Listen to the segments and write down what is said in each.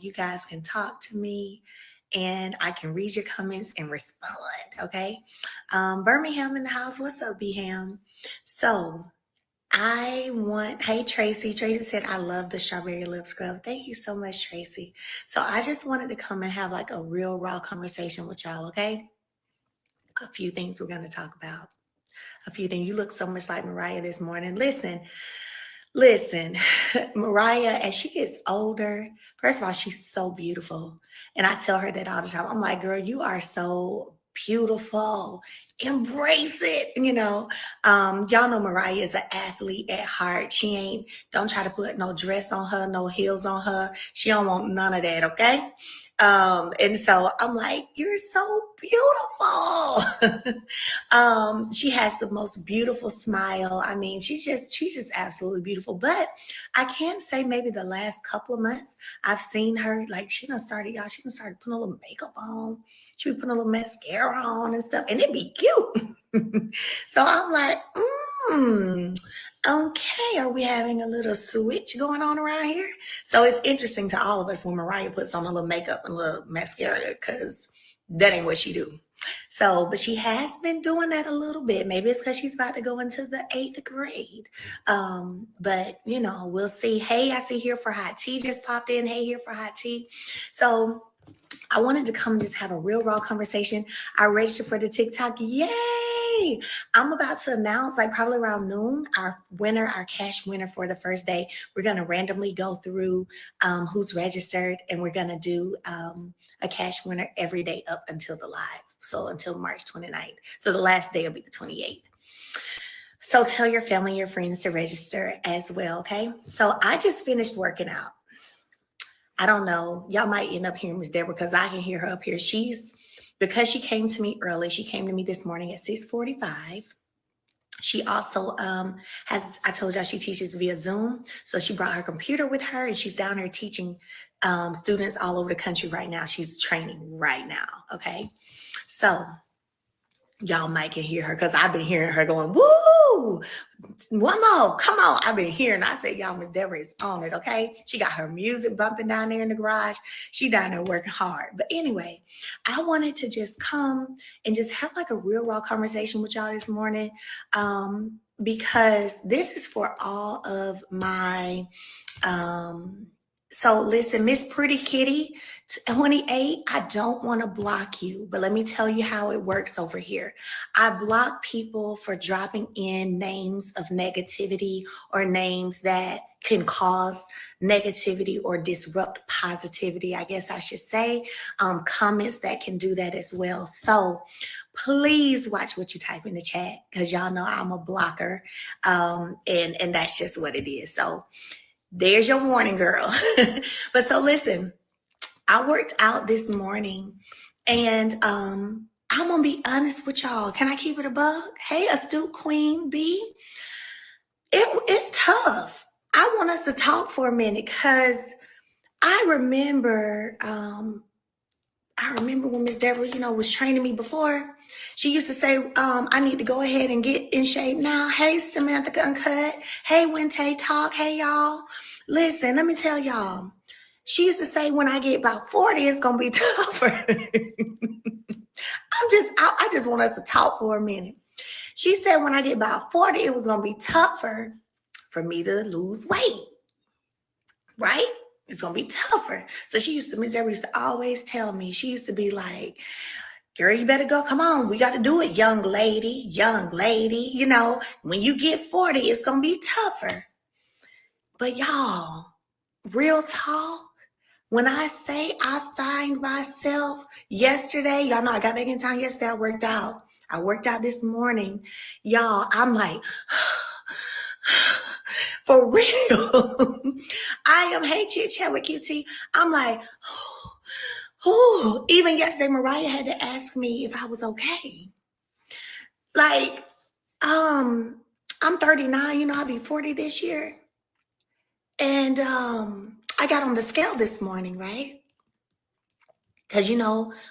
you guys can talk to me and I can read your comments and respond. Okay. Birmingham in the house. What's up, Beham? So hey Tracy. Tracy said, I love the strawberry lip scrub. Thank you so much, Tracy. So I just wanted to come and have like a real raw conversation with y'all. Okay. A few things we're going to talk about. A few things. You look so much like Mariah this morning. Listen, Mariah, as she gets older, first of all, she's so beautiful. And I tell her that all the time. I'm like, girl, you are so beautiful. Embrace it. Y'all know Mariah is an athlete at heart. Don't try to put no dress on her, no heels on her. She don't want none of that, okay? And so I'm like, you're so beautiful. She has the most beautiful smile. I mean, she's just absolutely beautiful. But I can say maybe the last couple of months I've seen her, like she done started putting a little makeup on. She be putting a little mascara on and stuff, and it'd be cute. So I'm like, okay, are we having a little switch going on around here? So it's interesting to all of us when Mariah puts on a little makeup and a little mascara, because that ain't what she do. So, but she has been doing that a little bit. Maybe it's because she's about to go into the 8th grade. But we'll see. Hey, I see Here for Hot Tea just popped in. Hey, Here for Hot Tea. So I wanted to come just have a real raw conversation. I registered for the TikTok. Yay! I'm about to announce, like probably around noon, our cash winner for the first day. We're going to randomly go through who's registered, and we're going to do a cash winner every day up until the live. So until March 29th. So the last day will be the 28th. So tell your family and your friends to register as well, okay? So I just finished working out. I don't know. Y'all might end up hearing Miss Deborah because I can hear her up here. Because she came to me early. She came to me this morning at 6:45. She also I told y'all she teaches via Zoom. So she brought her computer with her and she's down there teaching students all over the country right now. She's training right now. Okay. So y'all might can hear her because I've been hearing her going, woo, one more, come on. I've been hearing. I said, y'all, Miss Deborah is on it, okay? She got her music bumping down there in the garage. She down there working hard. But anyway, I wanted to just come and just have like a real raw conversation with y'all this morning because this is for all of my so listen, Miss Pretty Kitty, 28, I don't want to block you, but let me tell you how it works over here. I block people for dropping in names of negativity or names that can cause negativity or disrupt positivity, I guess I should say. Comments that can do that as well. So please watch what you type in the chat because y'all know I'm a blocker, and that's just what it is. So there's your warning, girl. But so listen, I worked out this morning and I'm going to be honest with y'all. Can I keep it a bug? Hey, Astute Queen B. It's tough. I want us to talk for a minute because I remember when Miss Deborah, was training me before. She used to say, I need to go ahead and get in shape now. Hey, Samantha Uncut. Hey, Wente Talk. Hey, y'all. Listen, let me tell y'all. She used to say when I get about 40, it's going to be tougher. I just want us to talk for a minute. She said when I get about 40, it was going to be tougher for me to lose weight. Right? It's going to be tougher. So Miss Deborah used to always tell me, she used to be like, girl, you better go. Come on. We got to do it, young lady. When you get 40, it's going to be tougher. But y'all, real talk, when I say I find myself yesterday, y'all know I got back in town yesterday. I worked out this morning. Y'all, I'm like, for real. I am, hey, chit chat with QT. I'm like, even yesterday, Mariah had to ask me if I was okay. Like, I'm 39, I'll be 40 this year. And I got on the scale this morning, right? Because,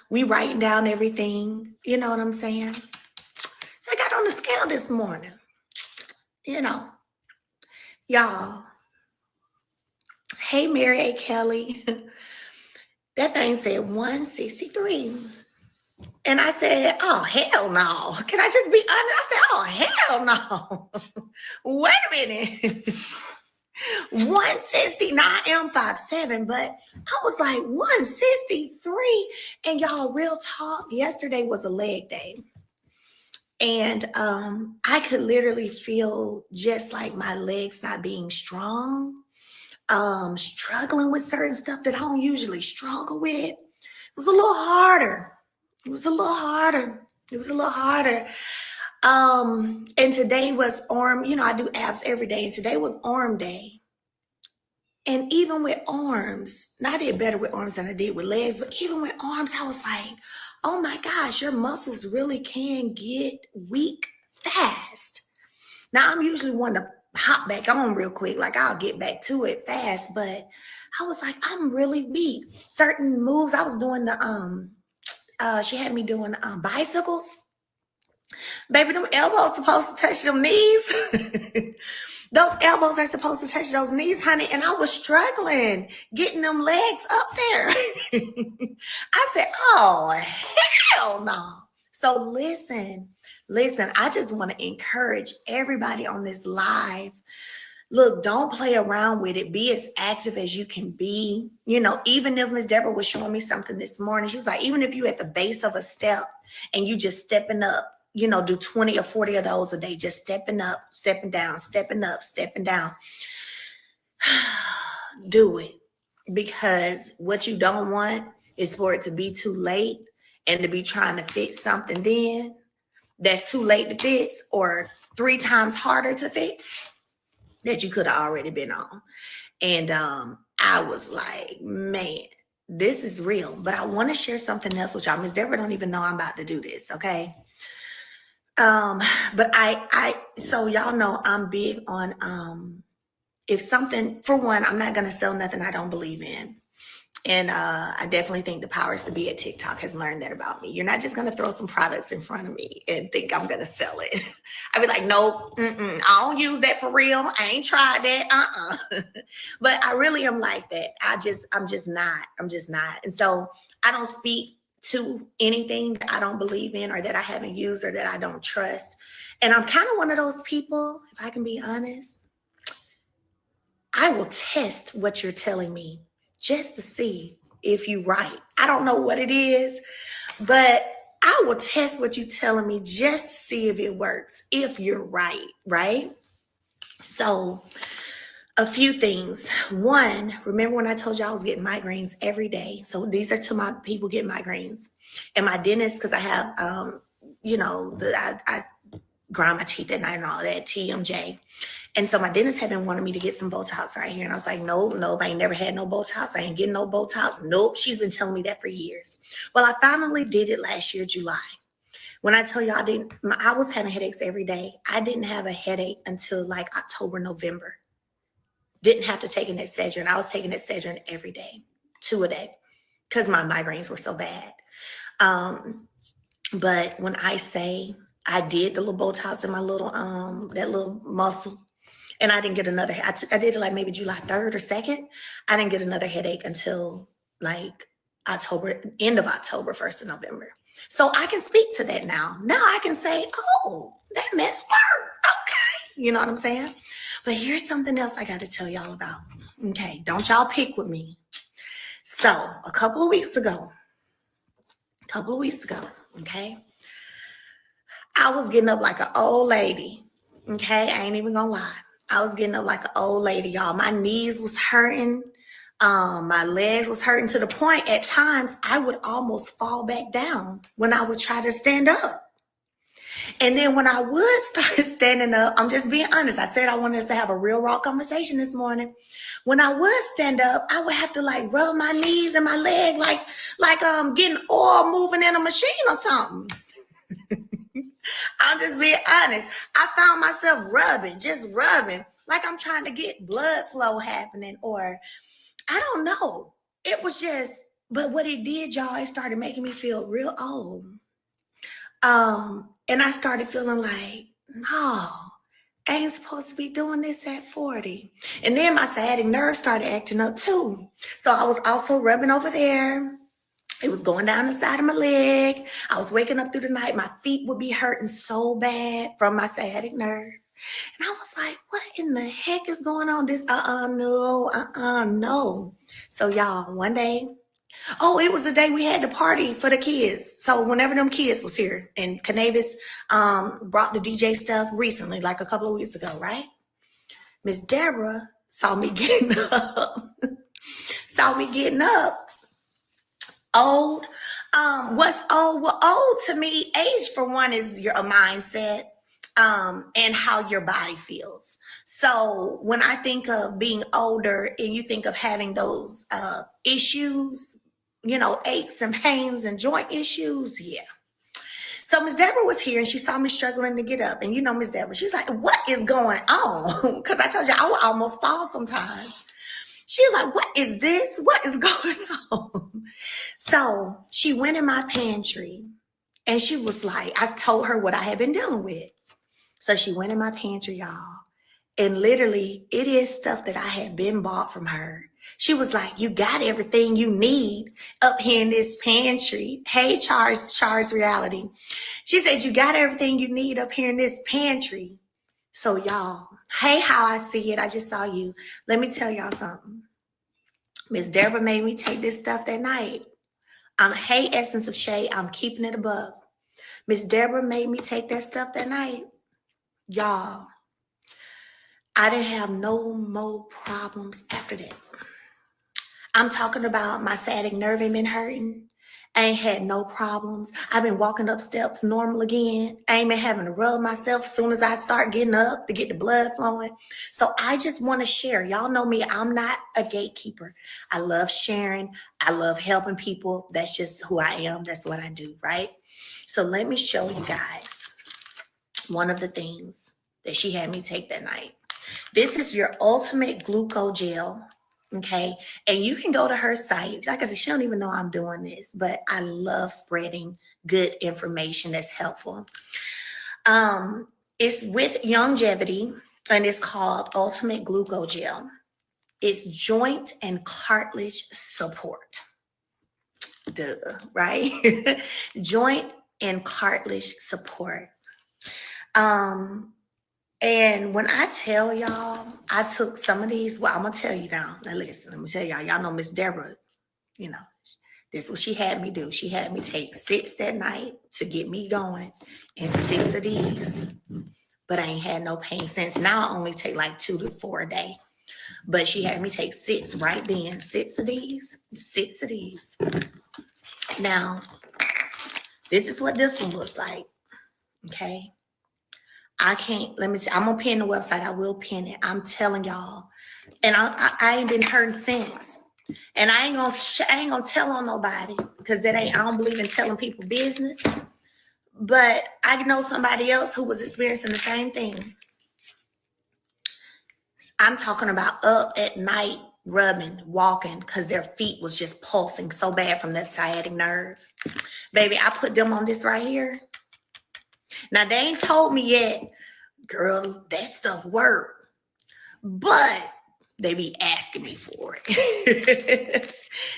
we writing down everything, you know what I'm saying? So I got on the scale this morning, y'all. Hey, Mary A. Kelly. That thing said 163. And I said, oh, hell no. Can I just be honest? I said, oh, hell no. Wait a minute. 160. Now I am 5'7", but I was like 163. And y'all, real talk, yesterday was a leg day. And I could literally feel just like my legs not being strong, struggling with certain stuff that I don't usually struggle with. It was a little harder. It was a little harder. It was a little harder. And today was arm, I do abs every day, and today was arm day. And even with arms, I did better with arms than I did with legs, but even with arms, I was like, oh my gosh, your muscles really can get weak fast. Now, I'm usually one to hop back on real quick, like I'll get back to it fast, but I was like, I'm really weak. Certain moves, I was doing she had me doing bicycles. Baby, them elbows supposed to touch them knees. Those elbows are supposed to touch those knees, honey. And I was struggling getting them legs up there. I said, oh, hell no. So listen, I just want to encourage everybody on this live. Look, don't play around with it. Be as active as you can be. Even if Miss Deborah was showing me something this morning, she was like, even if you at the base of a step and you just stepping up, do 20 or 40 of those a day, just stepping up, stepping down, stepping up, stepping down. Do it, because what you don't want is for it to be too late and to be trying to fix something then that's too late to fix or 3 times harder to fix that you could have already been on. And I was like, man, this is real. But I want to share something else with y'all. Miss Deborah don't even know I'm about to do this, okay? But so y'all know I'm big on if something, for one, I'm not gonna sell nothing I don't believe in. And I definitely think the powers to be at TikTok has learned that about me. You're not just going to throw some products in front of me and think I'm going to sell it. I'd be like, nope, I don't use that for real. I ain't tried that. But I really am like that. I'm just not. And so I don't speak to anything that I don't believe in or that I haven't used or that I don't trust. And I'm kind of one of those people, if I can be honest, I will test what you're telling me just to see if you're right. I don't know what it is, but I will test what you're telling me just to see if it works, if you're right? So a few things. One, remember when I told you I was getting migraines every day? So these are to my people getting migraines. And my dentist, because I have, I grind my teeth at night and all that, TMJ. And so my dentist had been wanting me to get some Botox right here. And I was like, nope, I ain't never had no Botox. I ain't getting no Botox. Nope, she's been telling me that for years. Well, I finally did it last year, July. When I tell you I was having headaches every day. I didn't have a headache until like October, November. Didn't have to take an Excedrin. I was taking Excedrin every day, 2 a day, because my migraines were so bad. But when I say I did the little Botox in my little, that little muscle, and I didn't get another, I did it like maybe July 3rd or 2nd. I didn't get another headache until like October, end of October, 1st of November. So I can speak to that now. Now I can say, oh, that mess worked. Okay. You know what I'm saying? But here's something else I got to tell y'all about. Okay. Don't y'all pick with me. So a couple of weeks ago, okay, I was getting up like an old lady. Okay. I ain't even gonna lie. I was getting up like an old lady, y'all. My knees was hurting. My legs was hurting to the point at times I would almost fall back down when I would try to stand up. And then when I would start standing up, I'm just being honest. I said I wanted us to have a real raw conversation this morning. When I would stand up, I would have to like rub my knees and my leg like getting oil moving in a machine or something. I'm just being honest. I found myself just rubbing, like I'm trying to get blood flow happening, or I don't know. It was just, but what it did, y'all, it started making me feel real old. And I started feeling like, no, I ain't supposed to be doing this at 40. And then my sciatic nerve started acting up too. So I was also rubbing over there. It was going down the side of my leg. I was waking up through the night. My feet would be hurting so bad from my sciatic nerve. And I was like, what in the heck is going on? This, no. So y'all, one day, it was the day we had the party for the kids. So whenever them kids was here, and Canavis brought the DJ stuff recently, like a couple of weeks ago, right? Miss Deborah saw me getting up. Old. What's old? Well, old to me, age for one is your mindset and how your body feels. So when I think of being older and you think of having those issues, aches and pains and joint issues, yeah. So Miss Deborah was here and she saw me struggling to get up. And Miss Deborah, she's like, what is going on? Because I told you I would almost fall sometimes. She's like, what is this? What is going on? So she went in my pantry and she was like, I told her what I had been dealing with. So she went in my pantry, y'all. And literally, it is stuff that I had been bought from her. She was like, you got everything you need up here in this pantry. Hey, Char's Reality. She said, you got everything you need up here in this pantry. So y'all, hey, how I see it. I just saw you. Let me tell y'all something. Miss Deborah made me take this stuff that night. Hey, Essence of Shade, I'm keeping it above. Miss Deborah made me take that stuff that night. Y'all, I didn't have no more problems after that. I'm talking about my sciatic nerve ain't been hurting. I ain't had no problems. I've been walking up steps normal again. I ain't been having to rub myself as soon as I start getting up to get the blood flowing. So I just want to share. Y'all know me. I'm not a gatekeeper. I love sharing. I love helping people. That's just who I am. That's what I do, right? So let me show you guys one of the things that she had me take that night. This is your ultimate glucose gel. Okay. And you can go to her site. Like I said, she don't even know I'm doing this, but I love spreading good information that's helpful. It's with longevity and it's called Ultimate Glucose Gel. It's joint and cartilage support. Duh, right? Joint and cartilage support. And when I tell y'all, I took some of these, well, I'm going to tell you now. Now listen, let me tell y'all know Miss Deborah, this is what she had me do. She had me take 6 that night to get me going and 6 of these, but I ain't had no pain since. Now I only take like 2 to 4 a day, but she had me take 6 right then. 6 of these, 6 of these. Now, this is what this one looks like, okay? I can't, I'm going to pin the website. I will pin it. I'm telling y'all. And I ain't been hurting since. And I ain't gonna tell on nobody because I don't believe in telling people business. But I know somebody else who was experiencing the same thing. I'm talking about up at night, rubbing, walking, because their feet was just pulsing so bad from that sciatic nerve. Baby, I put them on this right here. Now, they ain't told me yet, girl, that stuff worked. But they be asking me for it.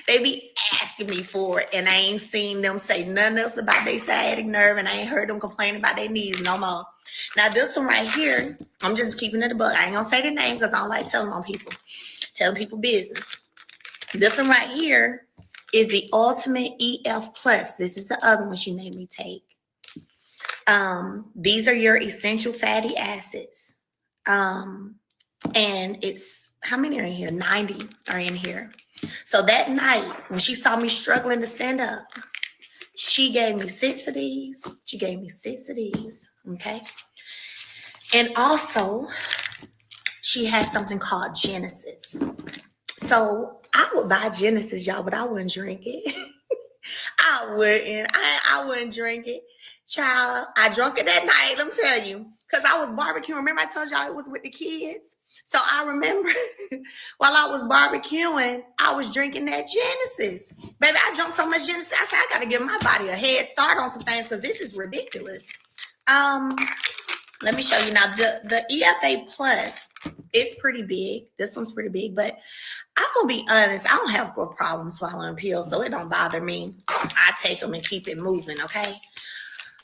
They be asking me for it. And I ain't seen them say nothing else about their sciatic nerve. And I ain't heard them complain about their knees no more. Now, this one right here, I'm just keeping it a buck. I ain't going to say the name because I don't like telling people business. This one right here is the Ultimate EF Plus. This is the other one she made me take. These are your essential fatty acids. And it's, how many are in here? 90 are in here. So that night, when she saw me struggling to stand up, she gave me 6 of these. She gave me 6 of these, okay? And also, she has something called Genesis. So I would buy Genesis, y'all, but I wouldn't drink it. I wouldn't. I wouldn't drink it. Child, I drunk it that night, let me tell you, because I was barbecuing. Remember I told y'all it was with the kids? So I remember while I was barbecuing, I was drinking that Genesis. Baby, I drank so much Genesis, I said, I got to give my body a head start on some things because this is ridiculous. Let me show you now. The EFA Plus is pretty big. This one's pretty big, but I'm gonna be honest. I don't have a problem swallowing pills, so it don't bother me. I take them and keep it moving. Okay.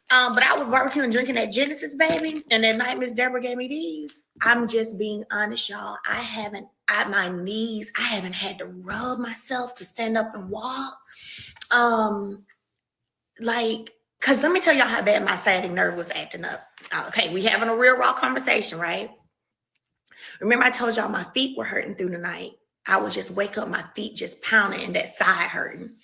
But I was barbecuing, drinking that Genesis, baby, and that night Miss Deborah gave me these. I'm just being honest, y'all. I haven't at my knees. I haven't had to rub myself to stand up and walk. Cause let me tell y'all how bad my sciatic nerve was acting up. Okay, we having a real raw conversation, right? Remember, I told y'all my feet were hurting through the night. I would just wake up, my feet just pounding, and that side hurting.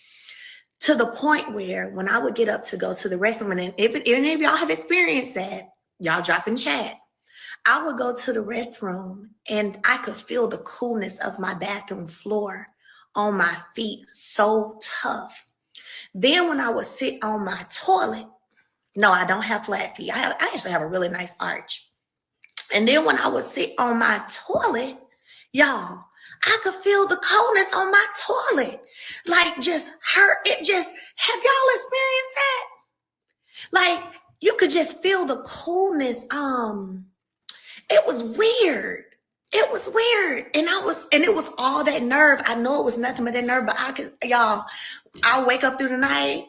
To the point where when I would get up to go to the restroom, and if any of y'all have experienced that, y'all drop in chat. I would go to the restroom and I could feel the coolness of my bathroom floor on my feet, so tough. Then when I would sit on my toilet, no, I don't have flat feet. I actually have a really nice arch. And then when I would sit on my toilet, y'all, I could feel the coldness on my toilet. Like just hurt. It just, have y'all experienced that? Like you could just feel the coolness. It was weird. It was weird. And it was all that nerve. I know it was nothing but that nerve, but I'll wake up through the night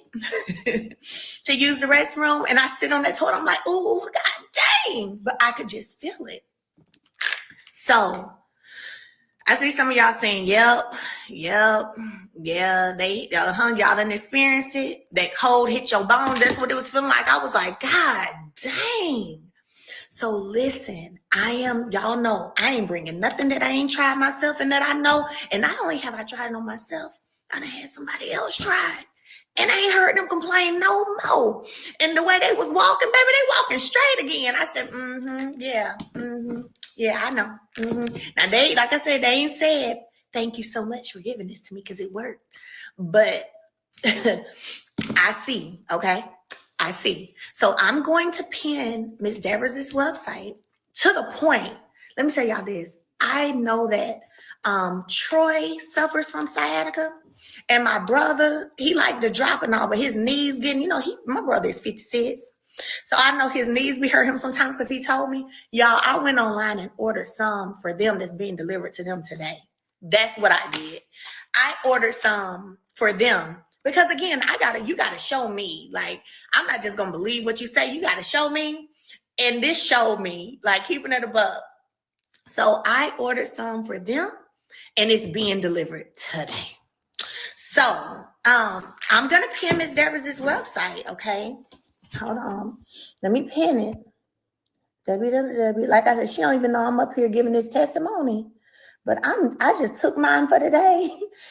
to use the restroom and I sit on that toilet. I'm like, oh, God dang. But I could just feel it. So I see some of y'all saying, yep, yeah, y'all done experienced it. That cold hit your bones. That's what it was feeling like. I was like, God dang. So listen, y'all know, I ain't bringing nothing that I ain't tried myself and that I know. And not only have I tried it on myself, I done had somebody else try it. And I ain't heard them complain no more. And the way they was walking, baby, they walking straight again. I said, yeah, I know. Now they, like I said, they ain't said, thank you so much for giving this to me because it worked. But I see, okay? I see. So I'm going to pin Miss Deborah's website to the point. Let me tell y'all this. I know that Troy suffers from sciatica. And my brother, he like to drop and all, but his knees getting, my brother is 56. So I know his knees be hurt him sometimes because he told me, y'all, I went online and ordered some for them that's being delivered to them today. That's what I did. I ordered some for them because again, you gotta show me. Like, I'm not just gonna believe what you say. You gotta show me. And this showed me, like, keeping it above. So I ordered some for them and it's being delivered today. So I'm gonna pin Miss Deborah's website, okay? Hold on. Let me pin it. www. Like I said, she don't even know I'm up here giving this testimony. But I just took mine for today.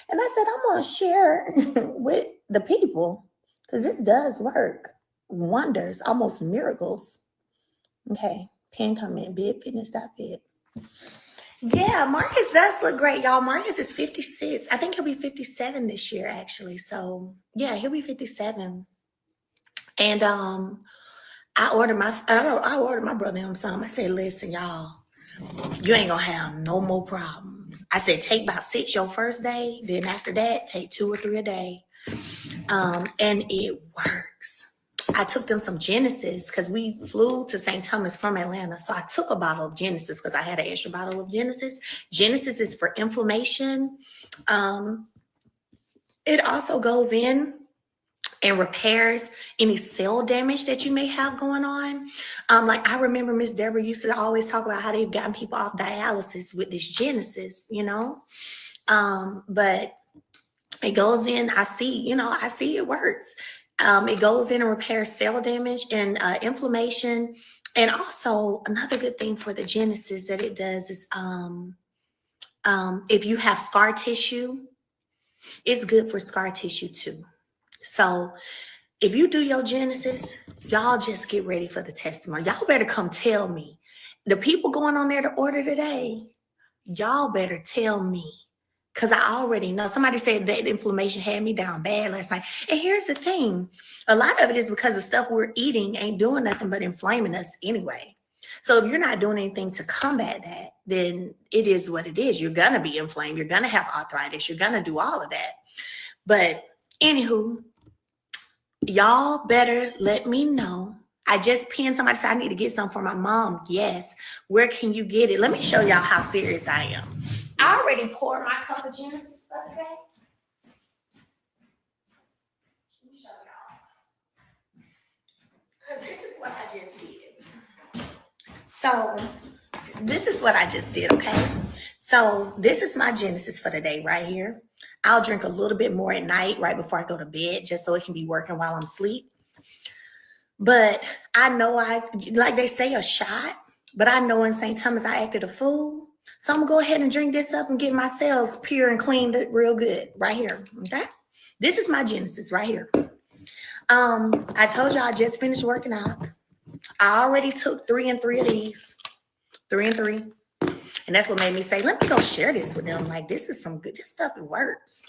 And I said, I'm gonna share with the people because this does work. Wonders, almost miracles. Okay, pin comment, bidfitness.fit. Yeah, Marcus does look great, y'all. Marcus is 56. I think he'll be 57 this year, actually. So yeah, he'll be 57. And I ordered my brother him some. I said, listen, y'all, you ain't gonna have no more problems. I said, take about 6 your first day. Then after that, take 2 or 3 a day. And it works. I took them some Genesis because we flew to St. Thomas from Atlanta. So I took a bottle of Genesis because I had an extra bottle of Genesis. Genesis is for inflammation. It also goes in and repairs any cell damage that you may have going on. Like I remember Miss Deborah used to always talk about how they've gotten people off dialysis with this Genesis, but it goes in, I see it works. It goes in and repairs cell damage and inflammation. And also another good thing for the Genesis that it does is if you have scar tissue, it's good for scar tissue too. So if you do your Genesis, y'all just get ready for the testimony. Y'all better come tell me. The people going on there to order today, y'all better tell me. Because I already know. Somebody said that inflammation had me down bad last night. And here's the thing. A lot of it is because the stuff we're eating ain't doing nothing but inflaming us anyway. So if you're not doing anything to combat that, then it is what it is. You're going to be inflamed. You're going to have arthritis. You're going to do all of that. But anywho, y'all better let me know. I just pinned somebody said I need to get some for my mom. Yes. Where can you get it? Let me show y'all how serious I am. I already poured my cup of Genesis for the day. Let me show y'all. Because this is what I just did. So this is what I just did, okay? So this is my Genesis for the day right here. I'll drink a little bit more at night right before I go to bed just so it can be working while I'm asleep. But I know like they say, a shot, but I know in St. Thomas I acted a fool. So I'm gonna go ahead and drink this up and get my cells pure and cleaned real good right here, okay? This is my Genesis right here. I told you I just finished working out. I already took 3 and 3 of these, 3 and 3. And that's what made me say, let me go share this with them. Like, this is some good stuff. It works.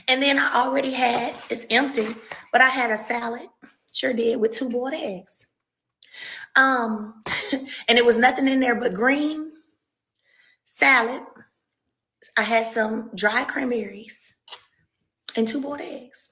And then I already had, it's empty, but I had a salad. Sure did, with 2 boiled eggs. And it was nothing in there but green salad. I had some dried cranberries and 2 boiled eggs.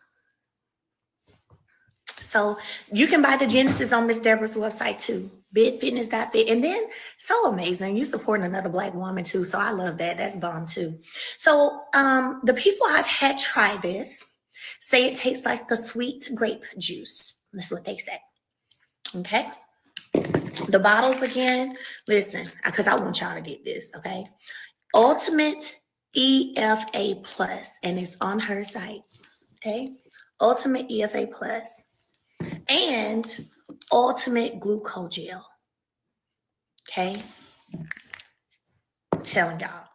So you can buy the Genesis on Miss Deborah's website too, bigfitness.fit. And then so amazing, you supporting another Black woman too. So I love that. That's bomb too. So the people I've had try this say it tastes like a sweet grape juice. That's what they say. Okay. The bottles again, listen, because I want y'all to get this, okay? Ultimate EFA Plus, and it's on her site, okay? Ultimate EFA Plus and Ultimate Glucogel, okay? I'm telling y'all.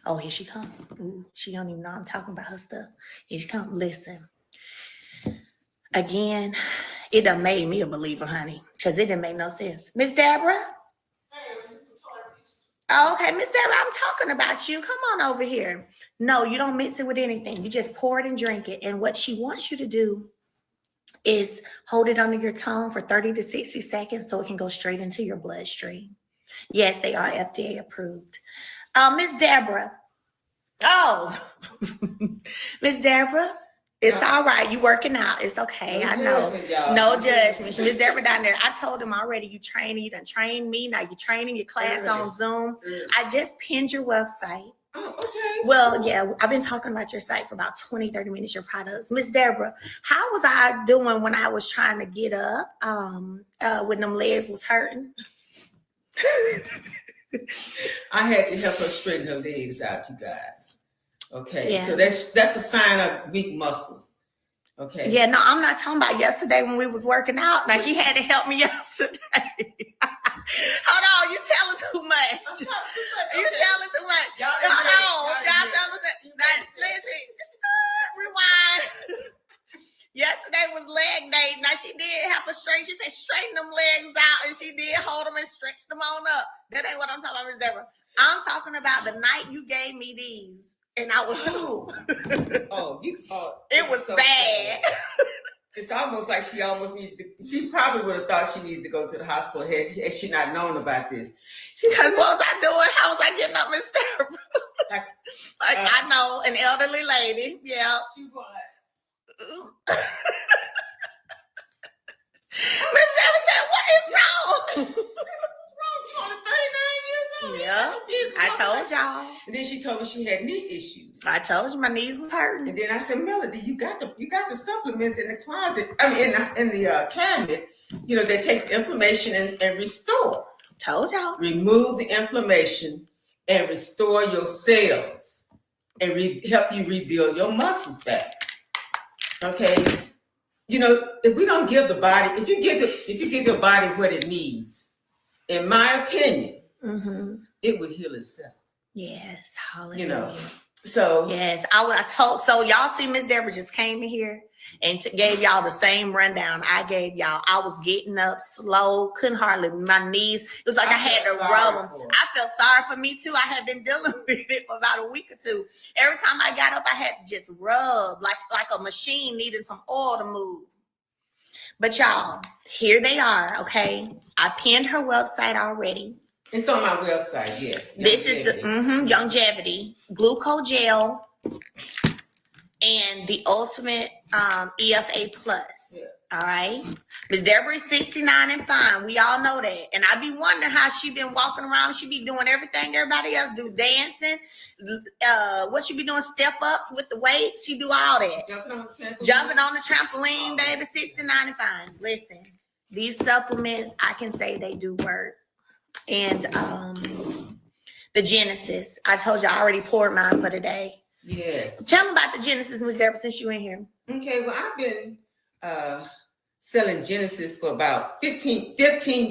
Oh, here she come. Ooh, she don't even know I'm talking about her stuff. Here she come. Listen. Again, it done made me a believer, honey, because it didn't make no sense. Miss Deborah? Oh, okay, Miss Deborah, I'm talking about you. Come on over here. No, you don't mix it with anything. You just pour it and drink it. And what she wants you to do is hold it under your tongue for 30 to 60 seconds so it can go straight into your bloodstream. Yes, they are FDA approved. Miss Deborah. Oh, Miss Deborah. It's all right. You working out. It's okay. No I know. No judgment. Miss Deborah down there. I told him already, you training. You done trained me. Now you're training your class on Zoom. I just pinned your website. Oh, okay. Well, yeah, I've been talking about your site for about 20, 30 minutes, your products. Miss Deborah, how was I doing when I was trying to get up when them legs was hurting? I had to help her straighten her legs out, you guys. Okay, yeah. So that's a sign of weak muscles. Okay. Yeah, no, I'm not talking about yesterday when we was working out. Now she had to help me yesterday. Hold on, you telling too much. You telling too much. Hold on, y'all telling too much. Listen, rewind. Yesterday was leg day. Now she did have to straighten. She said straighten them legs out, and she did hold them and stretch them on up. That ain't what I'm talking about, Miss Deborah. I'm talking about the night you gave me these. And I was, it was so bad. It's almost like she almost needed to, she probably would have thought she needed to go to the hospital had she not known about this. Because what was I doing? How was I getting up, Miss Deborah? like I know, an elderly lady. Yeah. She was. Miss Deborah said, what is wrong? Yeah, I told y'all. And then she told me she had knee issues. I told you my knees was hurting. And then I said, Melody, you got the supplements in the closet. I mean, in the cabinet. You know, they take the inflammation and restore. Told y'all. Remove the inflammation and restore your cells and help you rebuild your muscles back. Okay. You know, if we don't give the body, if you give your body what it needs, in my opinion. Mm-hmm. It would heal itself. Yes, hallelujah. You know, so yes, I told. So y'all see, Miss Deborah just came in here and gave y'all the same rundown I gave y'all. I was getting up slow, couldn't hardly. My knees. It was like I had to rub them. I felt sorry for me too. I had been dealing with it for about a week or two. Every time I got up, I had to just rub like a machine needed some oil to move. But y'all, here they are. Okay, I pinned her website already. It's on my website, yes. This is the longevity glucogel and the ultimate EFA plus. Yeah. All right. Miss Deborah is 69 and fine. We all know that. And I be wondering how she been walking around. She be doing everything everybody else do, dancing. What she be doing, step ups with the weights. She do all that. Jumping on the trampoline, baby, 69 and fine. Listen, these supplements, I can say they do work. And the Genesis, I told you I already poured mine for today. Yes. Tell them about the Genesis, Miss Deborah, since you in here. Okay, well, I've been selling Genesis for about 15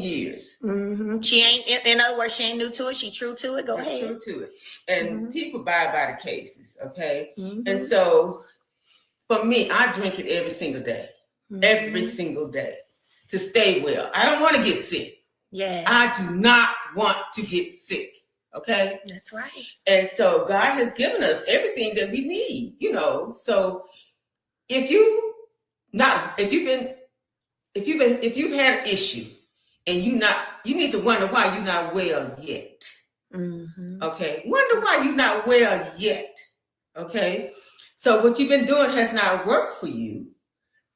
years. Mm-hmm. She ain't, in other words, she ain't new to it. She true to it. Go ahead. True to it. And people buy by the cases, okay? Mm-hmm. And so for me, I drink it every single day. Every single day to stay well. I don't want to get sick. Yes. I do not want to get sick. Okay. That's right. And so God has given us everything that we need, you know. So if you've had an issue and you need to wonder why you're not well yet. Mm-hmm. Okay. Wonder why you're not well yet. Okay. So what you've been doing has not worked for you.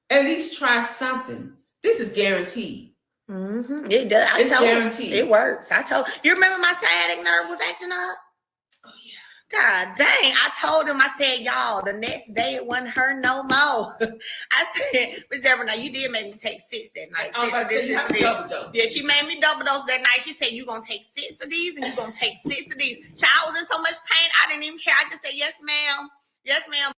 At least try something. This is guaranteed. Mm-hmm. It does. It's guaranteed. It works. You remember my sciatic nerve was acting up? Oh yeah. God dang. I told him, I said, y'all, the next day it wasn't her no more. I said, Miss Deborah, now you did make me take 6 that night. Yeah, she made me double dose that night. She said, you gonna take 6 of these and you gonna take 6 of these. Child, I was in so much pain, I didn't even care. I just said, yes, ma'am. Yes, ma'am.